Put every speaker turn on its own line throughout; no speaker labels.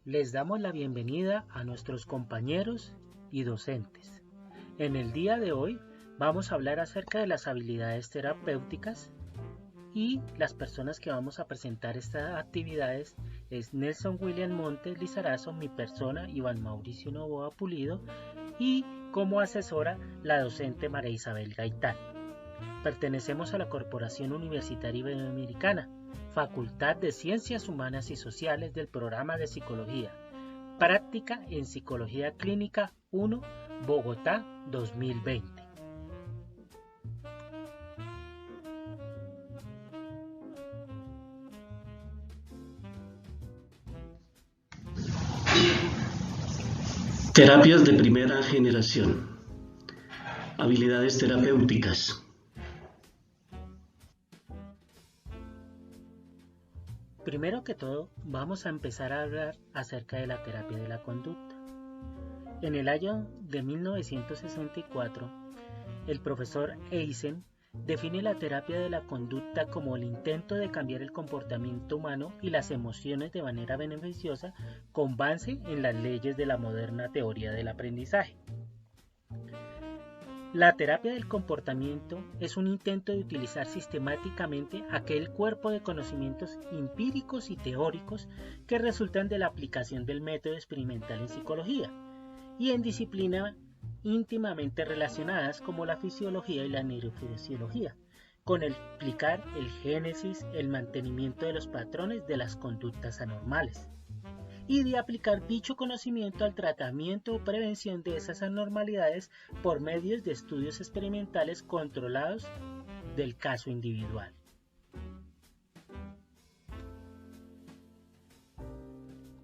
Les damos la bienvenida a nuestros compañeros y docentes. En el día de hoy vamos a hablar acerca de las habilidades terapéuticas y las personas que vamos a presentar estas actividades es Nelson William Montes Lizarazo, mi persona Iván Mauricio Novoa Pulido y como asesora la docente María Isabel Gaitán. Pertenecemos a la Corporación Universitaria Iberoamericana, Facultad de Ciencias Humanas y Sociales del Programa de Psicología, Práctica en Psicología Clínica 1, Bogotá 2020.
Terapias de primera generación. Habilidades terapéuticas.
Primero que todo, vamos a empezar a hablar acerca de la terapia de la conducta. En el año de 1964, el profesor Eysen define la terapia de la conducta como el intento de cambiar el comportamiento humano y las emociones de manera beneficiosa con base en las leyes de la moderna teoría del aprendizaje. La terapia del comportamiento es un intento de utilizar sistemáticamente aquel cuerpo de conocimientos empíricos y teóricos que resultan de la aplicación del método experimental en psicología y en disciplinas íntimamente relacionadas como la fisiología y la neurofisiología, con explicar el génesis, el mantenimiento de los patrones de las conductas anormales y de aplicar dicho conocimiento al tratamiento o prevención de esas anormalidades por medios de estudios experimentales controlados del caso individual.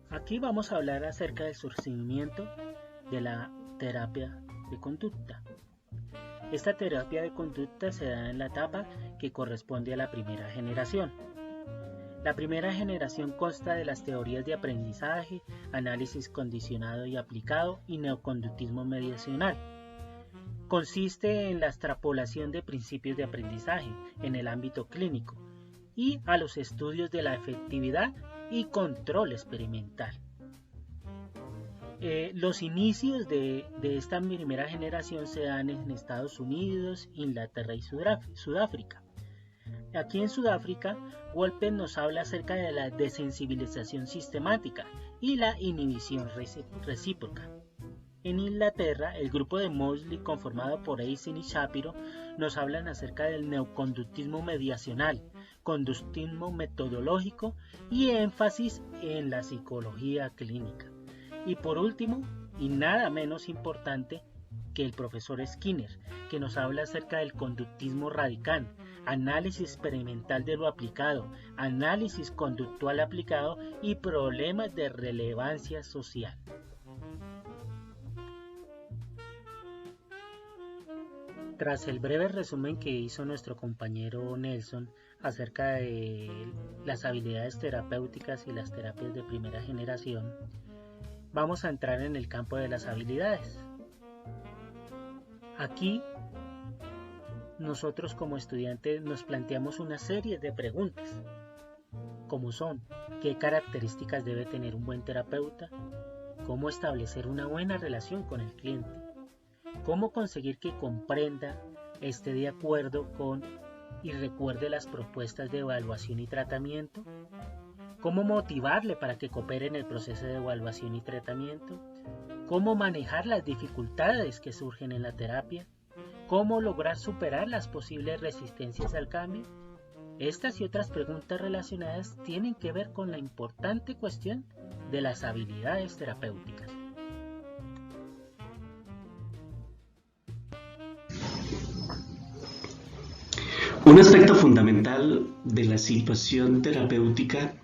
Aquí vamos a hablar acerca del surgimiento de la terapia de conducta. Esta terapia de conducta se da en la etapa que corresponde a la primera generación. La primera generación consta de las teorías de aprendizaje, análisis condicionado y aplicado y neoconductismo mediacional. Consiste en la extrapolación de principios de aprendizaje en el ámbito clínico y a los estudios de la efectividad y control experimental. Los inicios de esta primera generación se dan en Estados Unidos, Inglaterra y Sudáfrica. Aquí en Sudáfrica, Wolpen nos habla acerca de la desensibilización sistemática y la inhibición recíproca. En Inglaterra, el grupo de Moseley, conformado por Eysen y Shapiro, nos hablan acerca del neoconductismo mediacional, conductismo metodológico y énfasis en la psicología clínica. Y por último, y nada menos importante, que el profesor Skinner, que nos habla acerca del conductismo radical, análisis experimental de lo aplicado, análisis conductual aplicado y problemas de relevancia social. Tras el breve resumen que hizo nuestro compañero Nelson acerca de las habilidades terapéuticas y las terapias de primera generación, vamos a entrar en el campo de las habilidades. Aquí, nosotros como estudiantes nos planteamos una serie de preguntas, como son: ¿qué características debe tener un buen terapeuta? ¿Cómo establecer una buena relación con el cliente? ¿Cómo conseguir que comprenda, esté de acuerdo con y recuerde las propuestas de evaluación y tratamiento? ¿Cómo motivarle para que coopere en el proceso de evaluación y tratamiento? ¿Cómo manejar las dificultades que surgen en la terapia? ¿Cómo lograr superar las posibles resistencias al cambio? Estas y otras preguntas relacionadas tienen que ver con la importante cuestión de las habilidades terapéuticas.
Un aspecto fundamental de la situación terapéutica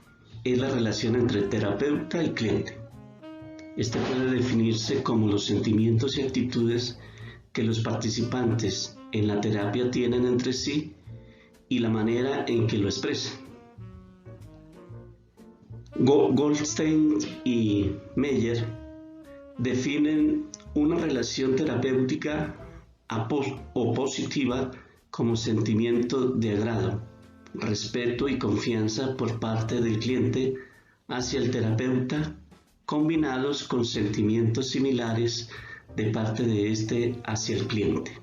es la relación entre terapeuta y cliente. Esta puede definirse como los sentimientos y actitudes que los participantes en la terapia tienen entre sí y la manera en que lo expresan. Goldstein y Meyer definen una relación terapéutica o positiva como sentimiento de agrado, respeto y confianza por parte del cliente hacia el terapeuta combinados con sentimientos similares de parte de este hacia el cliente.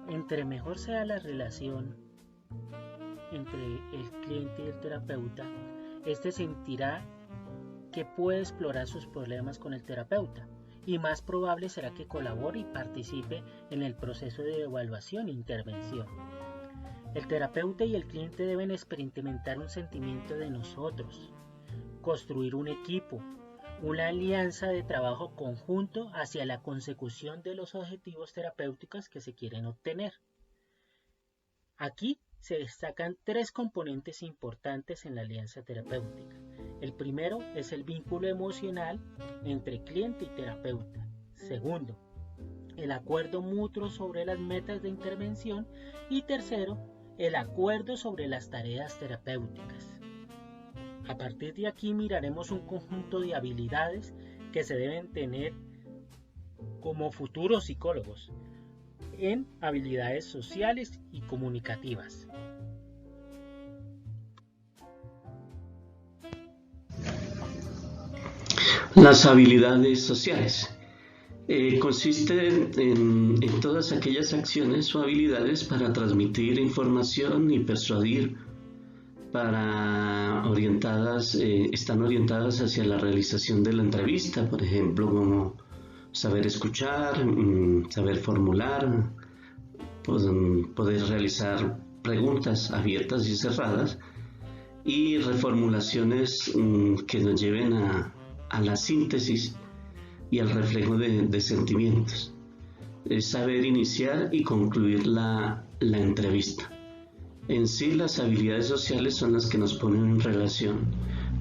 Entre mejor sea la relación entre el cliente y el terapeuta, este sentirá que puede explorar sus problemas con el terapeuta y más probable será que colabore y participe en el proceso de evaluación e intervención. El terapeuta y el cliente deben experimentar un sentimiento de nosotros, construir un equipo, una alianza de trabajo conjunto hacia la consecución de los objetivos terapéuticos que se quieren obtener. Aquí se destacan tres componentes importantes en la alianza terapéutica. El primero es el vínculo emocional entre cliente y terapeuta. Segundo, el acuerdo mutuo sobre las metas de intervención. Y tercero, el acuerdo sobre las tareas terapéuticas. A partir de aquí miraremos un conjunto de habilidades que se deben tener como futuros psicólogos en habilidades sociales y comunicativas.
Las habilidades sociales consisten en todas aquellas acciones o habilidades para transmitir información y persuadir, están orientadas hacia la realización de la entrevista, por ejemplo, como saber escuchar, saber formular, poder realizar preguntas abiertas y cerradas y reformulaciones que nos lleven a la síntesis y al reflejo de sentimientos. Es saber iniciar y concluir la entrevista. En sí, las habilidades sociales son las que nos ponen en relación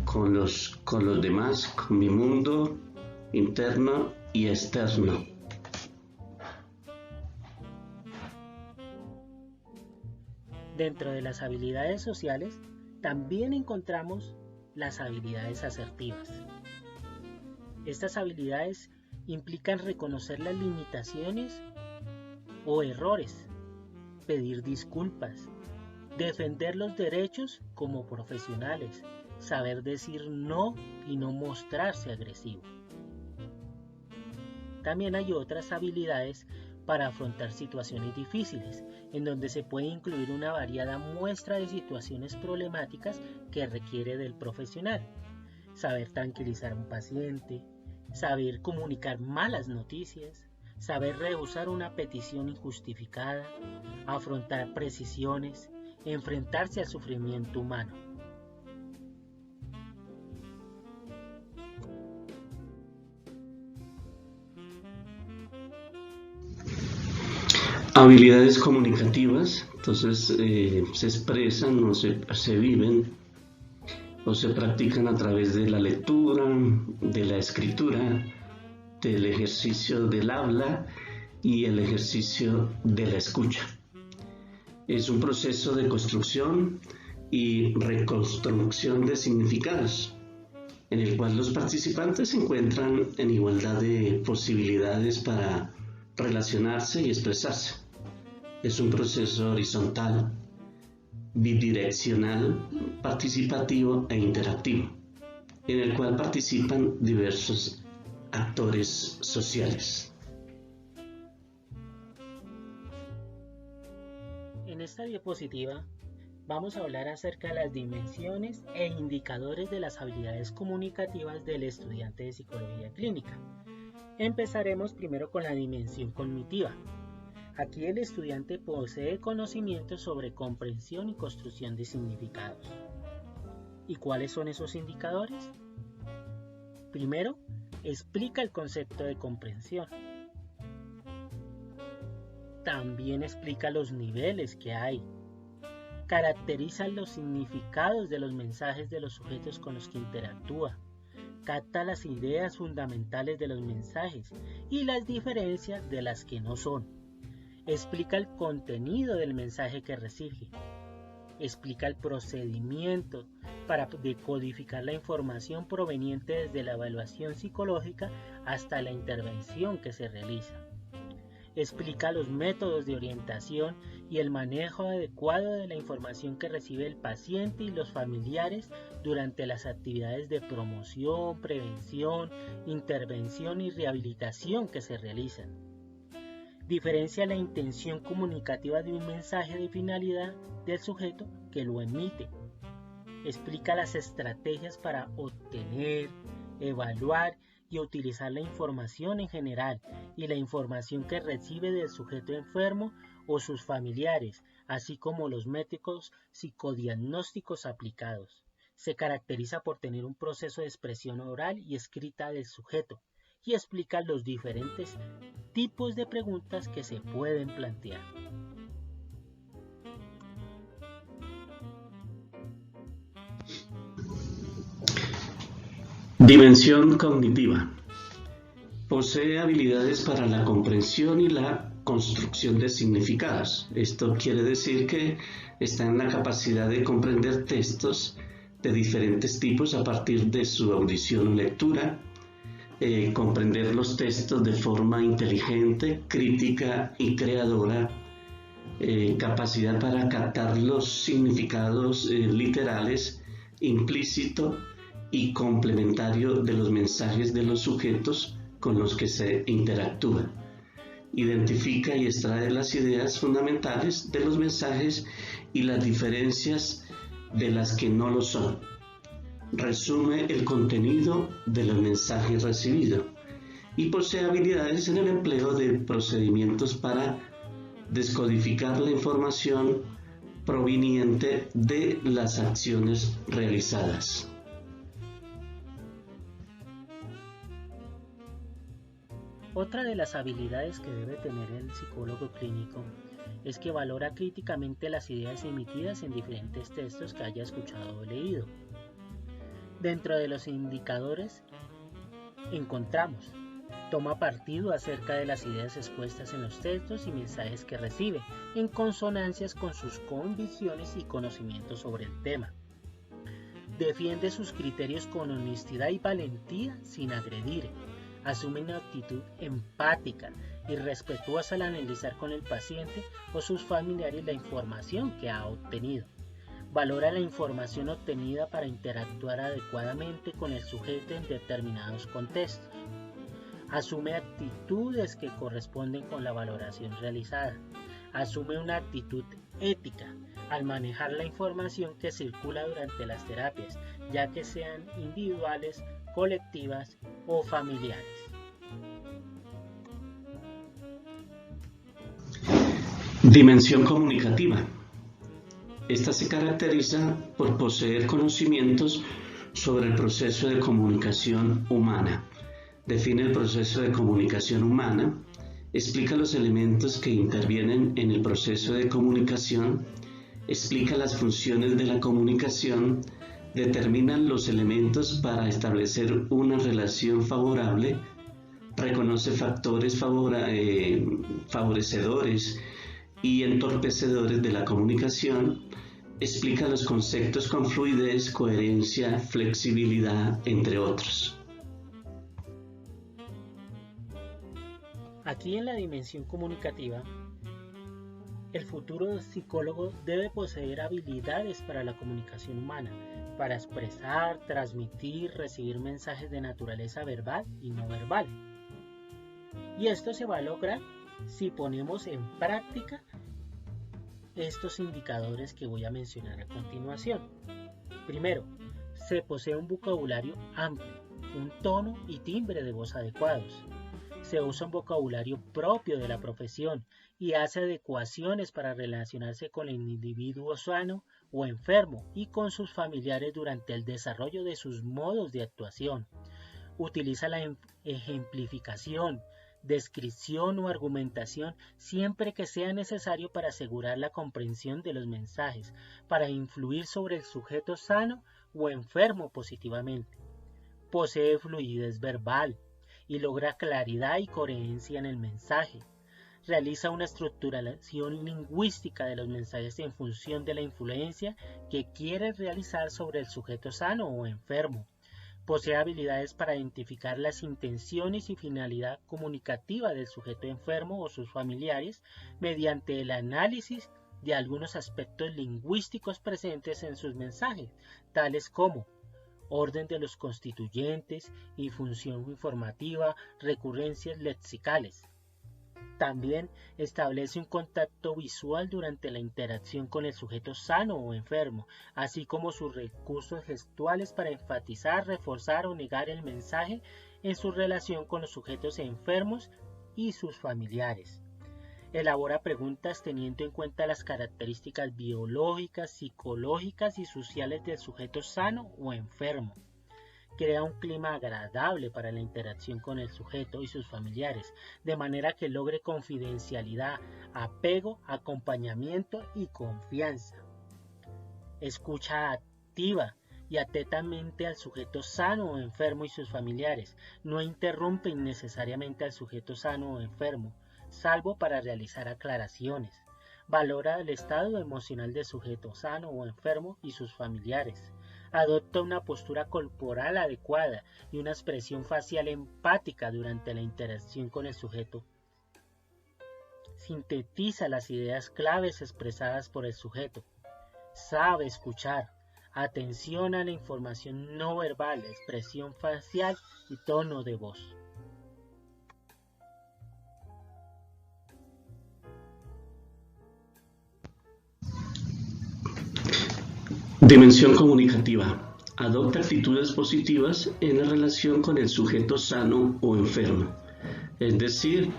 con los demás, con mi mundo interno y externo.
Dentro de las habilidades sociales, también encontramos las habilidades asertivas. Estas habilidades implican reconocer las limitaciones o errores, pedir disculpas, defender los derechos como profesionales, saber decir no y no mostrarse agresivo. También hay otras habilidades para afrontar situaciones difíciles, en donde se puede incluir una variada muestra de situaciones problemáticas que requiere del profesional. Saber tranquilizar a un paciente, saber comunicar malas noticias, saber rehusar una petición injustificada, afrontar precisiones, enfrentarse al sufrimiento humano.
Habilidades comunicativas, entonces se expresan o se viven o se practican a través de la lectura, de la escritura, del ejercicio del habla y el ejercicio de la escucha. Es un proceso de construcción y reconstrucción de significados, en el cual los participantes se encuentran en igualdad de posibilidades para relacionarse y expresarse. Es un proceso horizontal, bidireccional, participativo e interactivo, en el cual participan diversos actores sociales.
En esta diapositiva vamos a hablar acerca de las dimensiones e indicadores de las habilidades comunicativas del estudiante de psicología clínica. Empezaremos primero con la dimensión cognitiva. Aquí el estudiante posee conocimientos sobre comprensión y construcción de significados. ¿Y cuáles son esos indicadores? Primero, explica el concepto de comprensión. También explica los niveles que hay. Caracteriza los significados de los mensajes de los sujetos con los que interactúa. Capta las ideas fundamentales de los mensajes y las diferencias de las que no son. Explica el contenido del mensaje que recibe. Explica el procedimiento para decodificar la información proveniente desde la evaluación psicológica hasta la intervención que se realiza. Explica los métodos de orientación y el manejo adecuado de la información que recibe el paciente y los familiares durante las actividades de promoción, prevención, intervención y rehabilitación que se realizan. Diferencia la intención comunicativa de un mensaje de finalidad del sujeto que lo emite. Explica las estrategias para obtener, evaluar y utilizar la información en general y la información que recibe del sujeto enfermo o sus familiares, así como los métodos psicodiagnósticos aplicados. Se caracteriza por tener un proceso de expresión oral y escrita del sujeto y explica los diferentes tipos de preguntas que se pueden plantear.
Dimensión cognitiva. Posee habilidades para la comprensión y la construcción de significados. Esto quiere decir que está en la capacidad de comprender textos de diferentes tipos a partir de su audición o lectura, comprender los textos de forma inteligente, crítica y creadora, capacidad para captar los significados literales, implícito y complementario de los mensajes de los sujetos con los que se interactúa. Identifica y extrae las ideas fundamentales de los mensajes y las diferencias de las que no lo son. Resume el contenido de los mensajes recibidos y posee habilidades en el empleo de procedimientos para descodificar la información proveniente de las acciones realizadas.
Otra de las habilidades que debe tener el psicólogo clínico es que valora críticamente las ideas emitidas en diferentes textos que haya escuchado o leído. Dentro de los indicadores encontramos: toma partido acerca de las ideas expuestas en los textos y mensajes que recibe, en consonancias con sus convicciones y conocimientos sobre el tema. Defiende sus criterios con honestidad y valentía sin agredir. Asume una actitud empática y respetuosa al analizar con el paciente o sus familiares la información que ha obtenido. Valora la información obtenida para interactuar adecuadamente con el sujeto en determinados contextos. Asume actitudes que corresponden con la valoración realizada. Asume una actitud ética al manejar la información que circula durante las terapias, ya que sean individuales, colectivas o familiares.
Dimensión comunicativa. Esta se caracteriza por poseer conocimientos sobre el proceso de comunicación humana. Define el proceso de comunicación humana, explica los elementos que intervienen en el proceso de comunicación, explica las funciones de la comunicación, determina los elementos para establecer una relación favorable, reconoce factores favorecedores y entorpecedores de la comunicación, explica los conceptos con fluidez, coherencia, flexibilidad, entre otros.
Aquí en la dimensión comunicativa, el futuro psicólogo debe poseer habilidades para la comunicación humana, para expresar, transmitir, recibir mensajes de naturaleza verbal y no verbal. Y esto se va a lograr si ponemos en práctica estos indicadores que voy a mencionar a continuación. Primero, se posee un vocabulario amplio, un tono y timbre de voz adecuados. Se usa un vocabulario propio de la profesión y hace adecuaciones para relacionarse con el individuo sano o enfermo y con sus familiares durante el desarrollo de sus modos de actuación. Utiliza la ejemplificación, descripción o argumentación siempre que sea necesario para asegurar la comprensión de los mensajes, para influir sobre el sujeto sano o enfermo positivamente. Posee fluidez verbal y logra claridad y coherencia en el mensaje. Realiza una estructuración lingüística de los mensajes en función de la influencia que quiere realizar sobre el sujeto sano o enfermo. Posee habilidades para identificar las intenciones y finalidad comunicativa del sujeto enfermo o sus familiares mediante el análisis de algunos aspectos lingüísticos presentes en sus mensajes, tales como orden de los constituyentes y función informativa, recurrencias lexicales. También establece un contacto visual durante la interacción con el sujeto sano o enfermo, así como sus recursos gestuales para enfatizar, reforzar o negar el mensaje en su relación con los sujetos enfermos y sus familiares. Elabora preguntas teniendo en cuenta las características biológicas, psicológicas y sociales del sujeto sano o enfermo. Crea un clima agradable para la interacción con el sujeto y sus familiares, de manera que logre confidencialidad, apego, acompañamiento y confianza. Escucha activa y atentamente al sujeto sano o enfermo y sus familiares. No interrumpe innecesariamente al sujeto sano o enfermo, salvo para realizar aclaraciones. Valora el estado emocional del sujeto sano o enfermo y sus familiares. Adopta una postura corporal adecuada y una expresión facial empática durante la interacción con el sujeto. Sintetiza las ideas claves expresadas por el sujeto. Sabe escuchar. Atención a la información no verbal, expresión facial y tono de voz.
Dimensión comunicativa. Adopta actitudes positivas en la relación con el sujeto sano o enfermo. Es decir,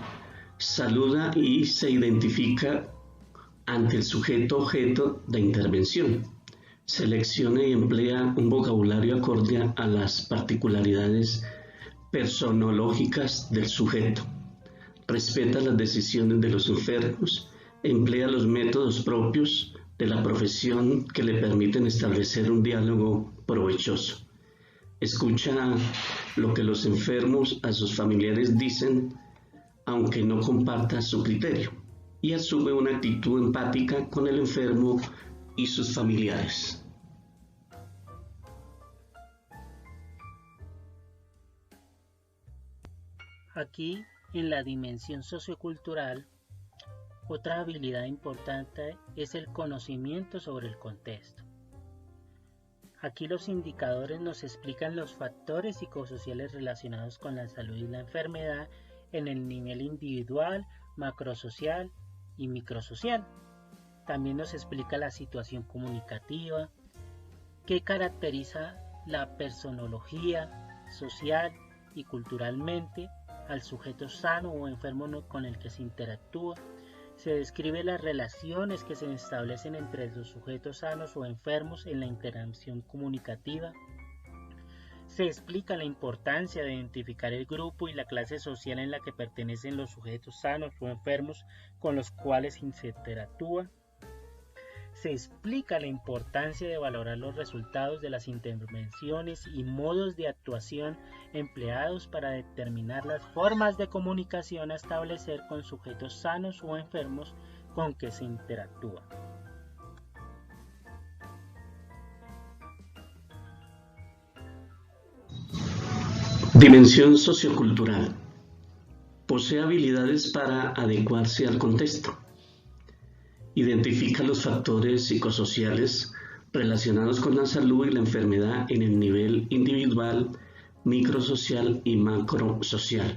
saluda y se identifica ante el sujeto objeto de intervención. Selecciona y emplea un vocabulario acorde a las particularidades personológicas del sujeto. Respeta las decisiones de los enfermos. Emplea los métodos propios de la profesión que le permiten establecer un diálogo provechoso. Escucha lo que los enfermos a sus familiares dicen, aunque no comparta su criterio, y asume una actitud empática con el enfermo y sus familiares.
Aquí, en la dimensión sociocultural, otra habilidad importante es el conocimiento sobre el contexto. Aquí los indicadores nos explican los factores psicosociales relacionados con la salud y la enfermedad en el nivel individual, macrosocial y microsocial. También nos explica la situación comunicativa, qué caracteriza la personología social y culturalmente al sujeto sano o enfermo con el que se interactúa. Se describe las relaciones que se establecen entre los sujetos sanos o enfermos en la interacción comunicativa. Se explica la importancia de identificar el grupo y la clase social en la que pertenecen los sujetos sanos o enfermos con los cuales se interactúa. Se explica la importancia de valorar los resultados de las intervenciones y modos de actuación empleados para determinar las formas de comunicación a establecer con sujetos sanos o enfermos con que se interactúa.
Dimensión sociocultural. Posee habilidades para adecuarse al contexto. Identifica los factores psicosociales relacionados con la salud y la enfermedad en el nivel individual, microsocial y macrosocial.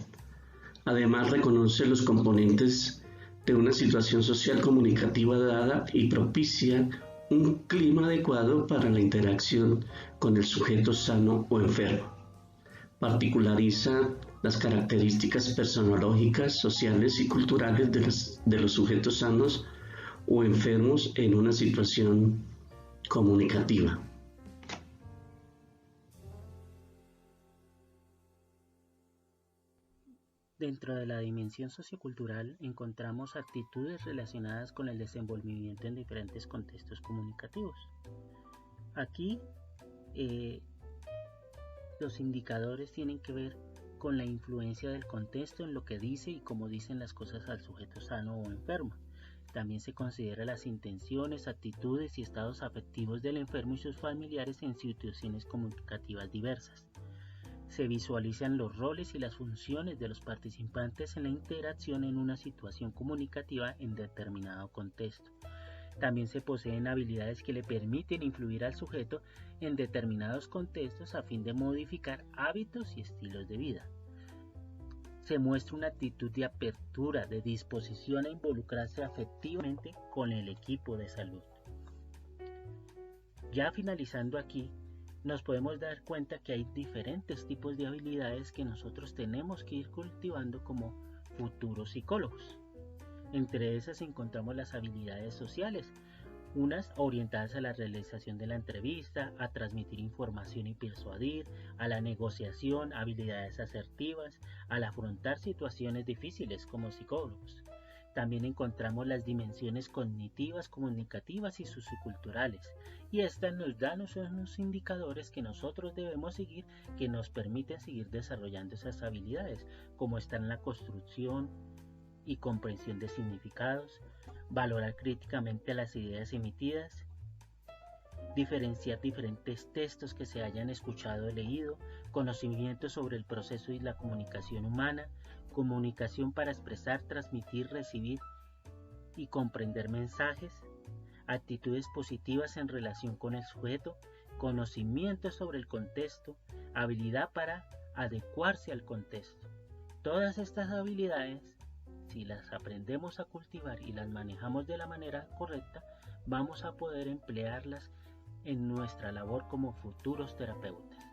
Además, reconoce los componentes de una situación social comunicativa dada y propicia un clima adecuado para la interacción con el sujeto sano o enfermo. Particulariza las características personológicas, sociales y culturales de los sujetos sanos o enfermos en una situación comunicativa.
Dentro de la dimensión sociocultural encontramos actitudes relacionadas con el desenvolvimiento en diferentes contextos comunicativos. Aquí los indicadores tienen que ver con la influencia del contexto en lo que dice y cómo dicen las cosas al sujeto sano o enfermo. También se considera las intenciones, actitudes y estados afectivos del enfermo y sus familiares en situaciones comunicativas diversas. Se visualizan los roles y las funciones de los participantes en la interacción en una situación comunicativa en determinado contexto. También se poseen habilidades que le permiten influir al sujeto en determinados contextos a fin de modificar hábitos y estilos de vida. Se muestra una actitud de apertura, de disposición a involucrarse afectivamente con el equipo de salud. Ya finalizando aquí, nos podemos dar cuenta que hay diferentes tipos de habilidades que nosotros tenemos que ir cultivando como futuros psicólogos. Entre esas encontramos las habilidades sociales, unas orientadas a la realización de la entrevista, a transmitir información y persuadir, a la negociación, habilidades asertivas, al afrontar situaciones difíciles como psicólogos. También encontramos las dimensiones cognitivas, comunicativas y socioculturales, y estas nos dan unos indicadores que nosotros debemos seguir que nos permiten seguir desarrollando esas habilidades, como están la construcción y comprensión de significados, valorar críticamente las ideas emitidas, diferenciar diferentes textos que se hayan escuchado o leído, conocimiento sobre el proceso y la comunicación humana, comunicación para expresar, transmitir, recibir y comprender mensajes, actitudes positivas en relación con el sujeto, conocimiento sobre el contexto, habilidad para adecuarse al contexto. Todas estas habilidades, si las aprendemos a cultivar y las manejamos de la manera correcta, vamos a poder emplearlas en nuestra labor como futuros terapeutas.